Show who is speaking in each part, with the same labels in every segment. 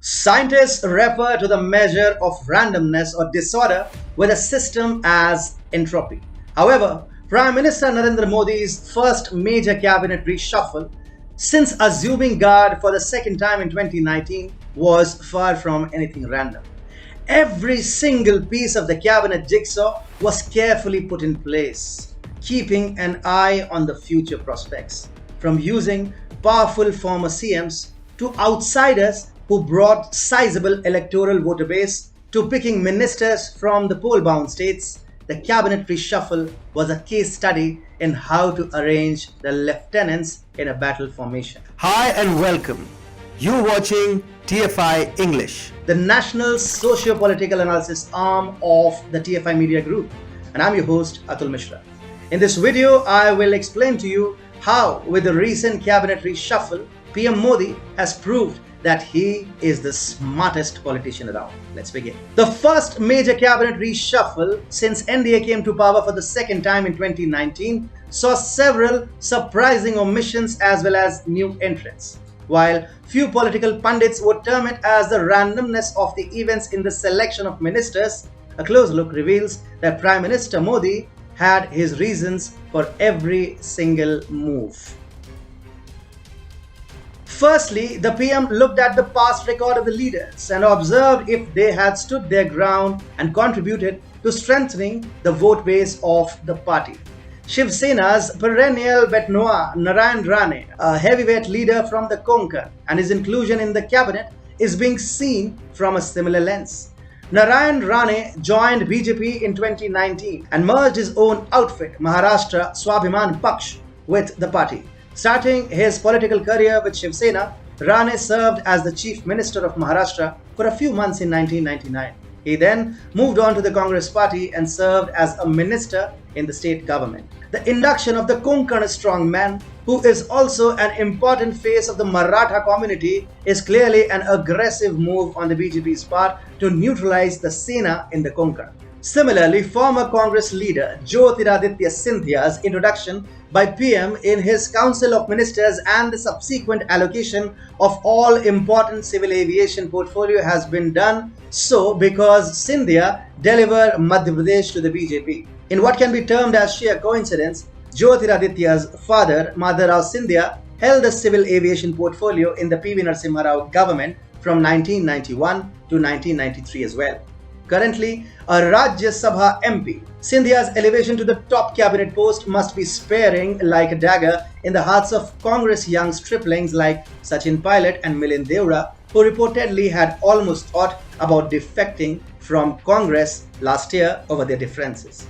Speaker 1: Scientists refer to the measure of randomness or disorder with a system as entropy. However, Prime Minister Narendra Modi's first major cabinet reshuffle since assuming guard for the second time in 2019 was far from anything random. Every single piece of the cabinet jigsaw was carefully put in place, keeping an eye on the future prospects, from using powerful former CMs to outsiders who brought sizable electoral voter base to picking ministers from the poll-bound states. The cabinet reshuffle was a case study in how to arrange the lieutenants in a battle formation.
Speaker 2: Hi and welcome. You're watching TFI English,
Speaker 1: the national socio-political analysis arm of the TFI Media Group. And I'm your host, Atul Mishra. In this video, I will explain to you how, with the recent cabinet reshuffle, PM Modi has proved that he is the smartest politician around. Let's begin. The first major cabinet reshuffle since NDA came to power for the second time in 2019 saw several surprising omissions as well as new entrants. While few political pundits would term it as the randomness of the events in the selection of ministers, a close look reveals that Prime Minister Modi had his reasons for every single move. Firstly, the PM looked at the past record of the leaders and observed if they had stood their ground and contributed to strengthening the vote base of the party. Shiv Sena's perennial bête noire, Narayan Rane, a heavyweight leader from the Konkan, and his inclusion in the cabinet is being seen from a similar lens. Narayan Rane joined BJP in 2019 and merged his own outfit, Maharashtra Swabhiman Paksh, with the party. Starting his political career with Shiv Sena, Rane served as the Chief Minister of Maharashtra for a few months in 1999. He then moved on to the Congress party and served as a minister in the state government. The induction of the Konkan strongman, who is also an important face of the Maratha community, is clearly an aggressive move on the BJP's part to neutralize the Sena in the Konkan. Similarly, former Congress leader Jyotiraditya Scindia's introduction by PM in his Council of Ministers and the subsequent allocation of all important civil aviation portfolio has been done so because Scindia delivered Madhya Pradesh to the BJP. In what can be termed as sheer coincidence, Jyotiraditya's father, Madhavrao Scindia, held the civil aviation portfolio in the PV Narasimha Rao government from 1991 to 1993 as well. Currently a Rajya Sabha MP, Scindia's elevation to the top cabinet post must be sparing like a dagger in the hearts of Congress young striplings like Sachin Pilot and Milind Deora, who reportedly had almost thought about defecting from Congress last year over their differences.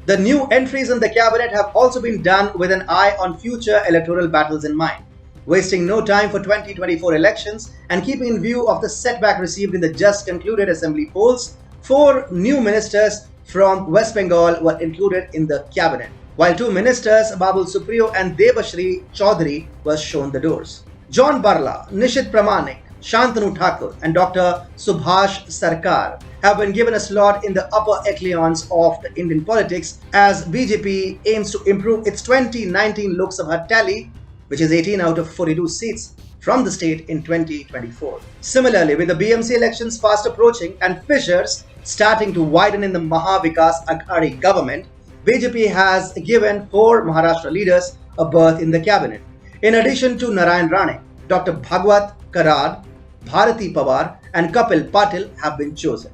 Speaker 1: The new entries in the cabinet have also been done with an eye on future electoral battles in mind. Wasting no time for 2024 elections and keeping in view of the setback received in the just concluded assembly polls, 4 new ministers from West Bengal were included in the cabinet, while 2 ministers, Babul Supriyo and Debashri Chaudhary, were shown the doors. John Barla, Nishit Pramanik, Shantanu Thakur and Dr. Subhash Sarkar have been given a slot in the upper echelons of the Indian politics as BJP aims to improve its 2019 Lok Sabha tally, which is 18 out of 42 seats from the state in 2024. Similarly, with the BMC elections fast approaching and fissures starting to widen in the Maha Vikas Aghadi government, BJP has given 4 Maharashtra leaders a berth in the cabinet. In addition to Narayan Rane, Dr. Bhagwat Karad, Bharati Pawar and Kapil Patil have been chosen.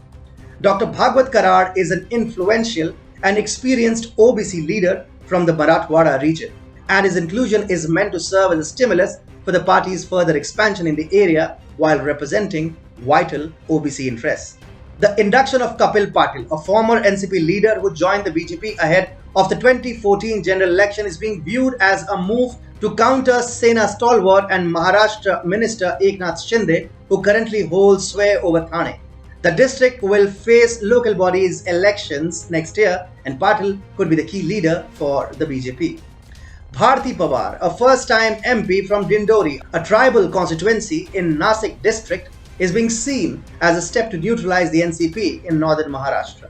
Speaker 1: Dr. Bhagwat Karad is an influential and experienced OBC leader from the Marathwada region, and his inclusion is meant to serve as a stimulus for the party's further expansion in the area while representing vital OBC interests. The induction of Kapil Patil, a former NCP leader who joined the BJP ahead of the 2014 general election, is being viewed as a move to counter Sena stalwart and Maharashtra Minister Eknath Shinde, who currently holds sway over Thane. The district will face local bodies elections next year and Patil could be the key leader for the BJP. Bharati Pawar, a first-time MP from Dindori, a tribal constituency in Nasik district, is being seen as a step to neutralize the NCP in northern Maharashtra.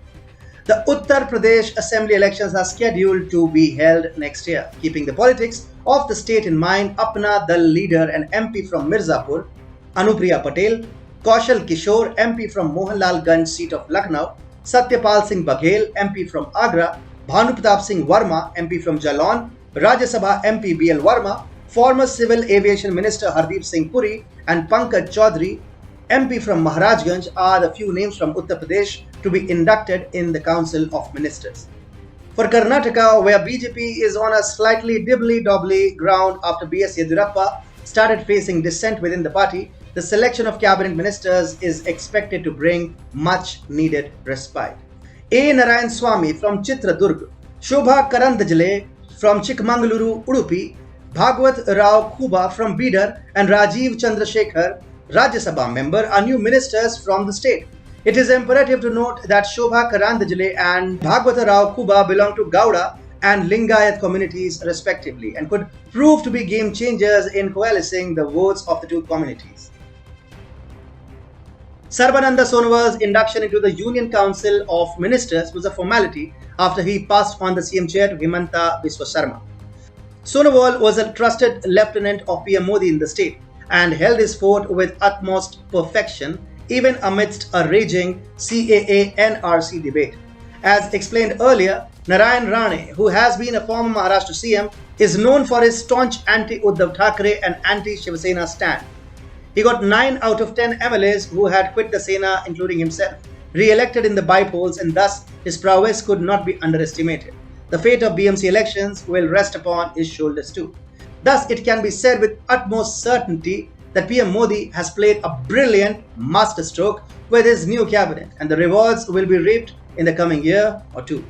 Speaker 1: The Uttar Pradesh Assembly elections are scheduled to be held next year. Keeping the politics of the state in mind, Apna Dal leader and MP from Mirzapur, Anupriya Patel, Kaushal Kishore, MP from Mohanlalganj seat of Lucknow, Satyapal Singh Baghel, MP from Agra, Bhanupratap Singh Verma, MP from Jalon, Rajya Sabha MP BL Verma, former Civil Aviation Minister Hardeep Singh Puri, and Pankaj Chaudhary, MP from Maharajganj are the few names from Uttar Pradesh to be inducted in the Council of Ministers. For Karnataka, where BJP is on a slightly dibbly-dobbly ground after B.S. Yediyurappa started facing dissent within the party, the selection of cabinet ministers is expected to bring much-needed respite. A. Narayan Swamy from Chitradurg, Shobha Karandajle from Chikmagaluru, Udupi, Bhagwat Rao Kuba from Bidar, and Rajiv Chandrasekhar, Rajya Sabha member, are new ministers from the state. It is imperative to note that Shobha Karandajle and Bhagwat Rao Kuba belong to Gowda and Lingayat communities respectively and could prove to be game changers in coalescing the votes of the two communities. Sarbananda Sonowal's induction into the Union Council of Ministers was a formality after he passed on the CM chair to Himanta Biswa Sarma. Sonowal was a trusted lieutenant of PM Modi in the state and held his fort with utmost perfection even amidst a raging CAA-NRC debate. As explained earlier, Narayan Rane, who has been a former Maharashtra CM, is known for his staunch anti-Uddhav Thackeray and anti-Shiv Sena stand. He got 9 out of 10 MLAs who had quit the Sena, including himself, re-elected in the by-polls, and thus his prowess could not be underestimated. The fate of BMC elections will rest upon his shoulders too. Thus, it can be said with utmost certainty that PM Modi has played a brilliant masterstroke with his new cabinet, and the rewards will be reaped in the coming year or two.